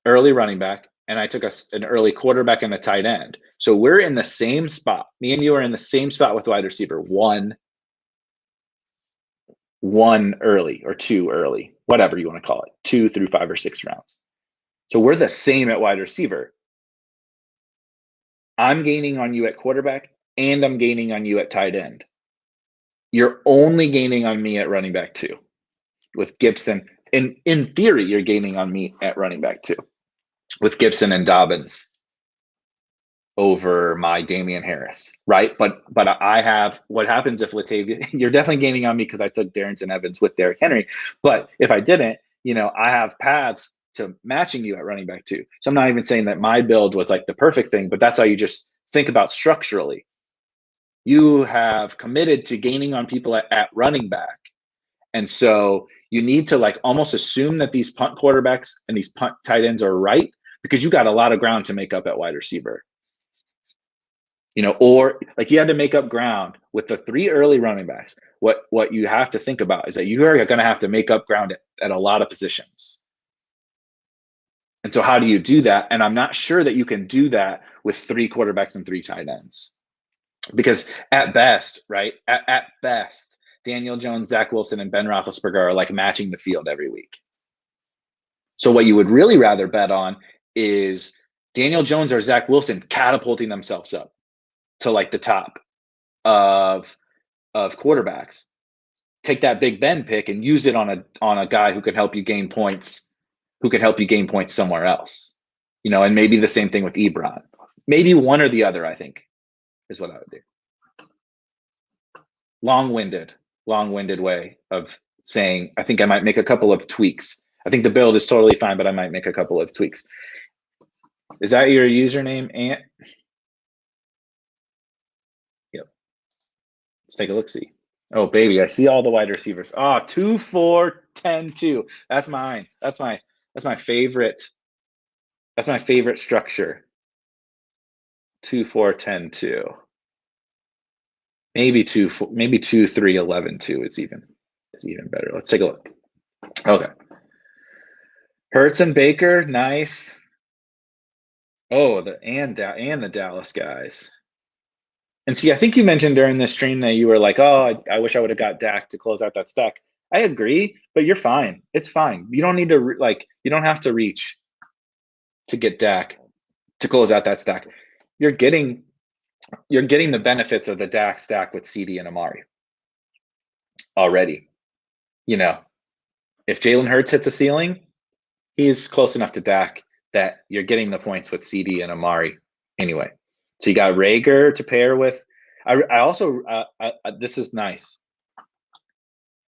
early running back, and I took an early quarterback and a tight end. So we're in the same spot. Me and you are in the same spot with wide receiver. One early or two early, whatever you want to call it, 2 through 5 or 6 rounds. So we're the same at wide receiver. I'm gaining on you at quarterback, and I'm gaining on you at tight end. You're only gaining on me at running back 2 with Gibson. In theory, you're gaining on me at running back 2 with Gibson and Dobbins over my Damian Harris, right? But I have, what happens if Latavia, you're definitely gaining on me because I took Darrington Evans with Derrick Henry. But if I didn't, I have paths to matching you at running back 2. So I'm not even saying that my build was like the perfect thing, but that's how you just think about structurally. You have committed to gaining on people at running back. And so you need to like almost assume that these punt quarterbacks and these punt tight ends are right, because you got a lot of ground to make up at wide receiver. Or like you had to make up ground with the 3 early running backs. What you have to think about is that you are going to have to make up ground at a lot of positions. And so how do you do that? And I'm not sure that you can do that with 3 quarterbacks and 3 tight ends. Because at best, right, at best, Daniel Jones, Zach Wilson, and Ben Roethlisberger are like matching the field every week. So what you would really rather bet on is Daniel Jones or Zach Wilson catapulting themselves up to like the top of quarterbacks. Take that Big Ben pick and use it on a guy who can help you gain points, somewhere else. And maybe the same thing with Ebron. Maybe one or the other, I think, is what I would do. Long-winded way of saying I think I might make a couple of tweaks. I think the build is totally fine, but I might make a couple of tweaks. Is that your username, Ant? Yep. Let's take a look-see. Oh, baby, I see all the wide receivers. 2, 4, 10, 2. That's mine. That's my favorite. That's my favorite structure. 2, 4, 10, 2. Maybe 2, 3, 11, 2. It's even better. Let's take a look. Okay. Hurts and Baker, nice. Oh, and the Dallas guys. And see, I think you mentioned during the stream that you were like, oh, I wish I would have got Dak to close out that stack. I agree, but you're fine. It's fine. You don't need to you don't have to reach to get Dak to close out that stack. You're getting the benefits of the Dak stack with CD and Amari already. If Jalen Hurts hits a ceiling, he's close enough to Dak that you're getting the points with CD and Amari anyway. So you got Rager to pair with. I also this is nice.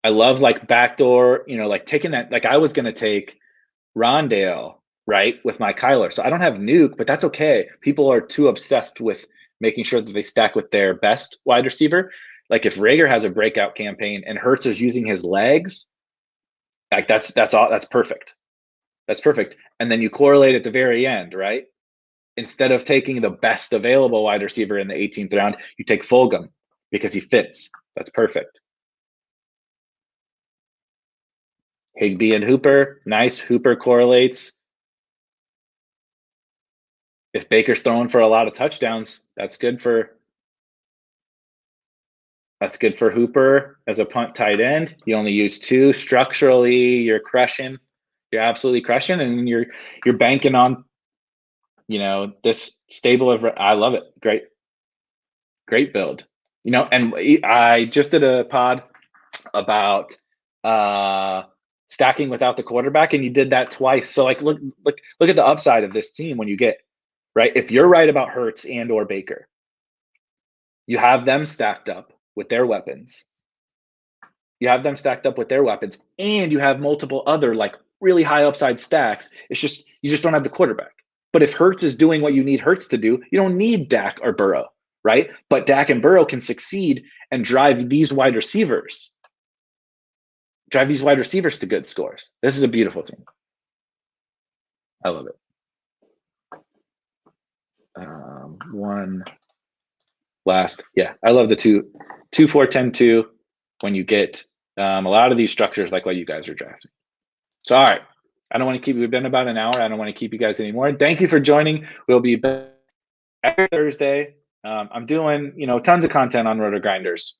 I love like backdoor, like taking that. Like I was gonna take Rondale, right, with my Kyler. So I don't have Nuke, but that's okay. People are too obsessed with making sure that they stack with their best wide receiver. Like if Rager has a breakout campaign and Hurts is using his legs, like that's perfect. That's perfect. And then you correlate at the very end, right? Instead of taking the best available wide receiver in the 18th round, you take Fulgham because he fits. That's perfect. Higbee and Hooper, nice. Hooper correlates. If Baker's throwing for a lot of touchdowns, that's good for Hooper as a punt tight end. You only use 2. Structurally, you're crushing. You're absolutely crushing, and you're banking on, this stable of. I love it. Great build. And I just did a pod about stacking without the quarterback, and you did that twice. So like, look at the upside of this team when you get right. If you're right about Hurts and or Baker, you have them stacked up with their weapons. And you have multiple other like really high upside stacks. It's just you just don't have the quarterback. But if Hurts is doing what you need Hurts to do, you don't need Dak or Burrow, right? But Dak and Burrow can succeed and drive these wide receivers to good scores. This is a beautiful team. I love it. One last, yeah, I love the 2, 4, 10, 2 when you get a lot of these structures like what you guys are drafting. So, all right, I don't want to keep, we've been about an hour. I don't want to keep you guys anymore. Thank you for joining. We'll be back every Thursday. I'm doing, tons of content on RotoGrinders.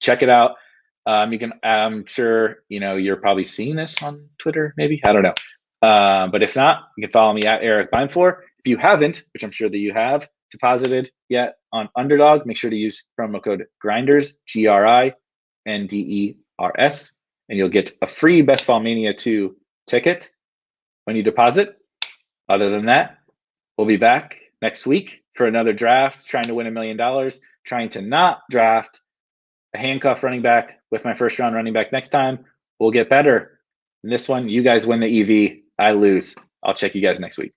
Check it out. I'm sure, you're probably seeing this on Twitter, maybe, I don't know. But if not, you can follow me at Erik Beimfohr. If you haven't, which I'm sure that you have deposited yet on Underdog, make sure to use promo code GRINDERS, GRINDERS, and you'll get a free Best Ball Mania 2 ticket when you deposit. Other than that, we'll be back next week for another draft, trying to win $1 million, trying to not draft a handcuff running back with my first round running back next time. We'll get better. In this one, you guys win the EV. I lose. I'll check you guys next week.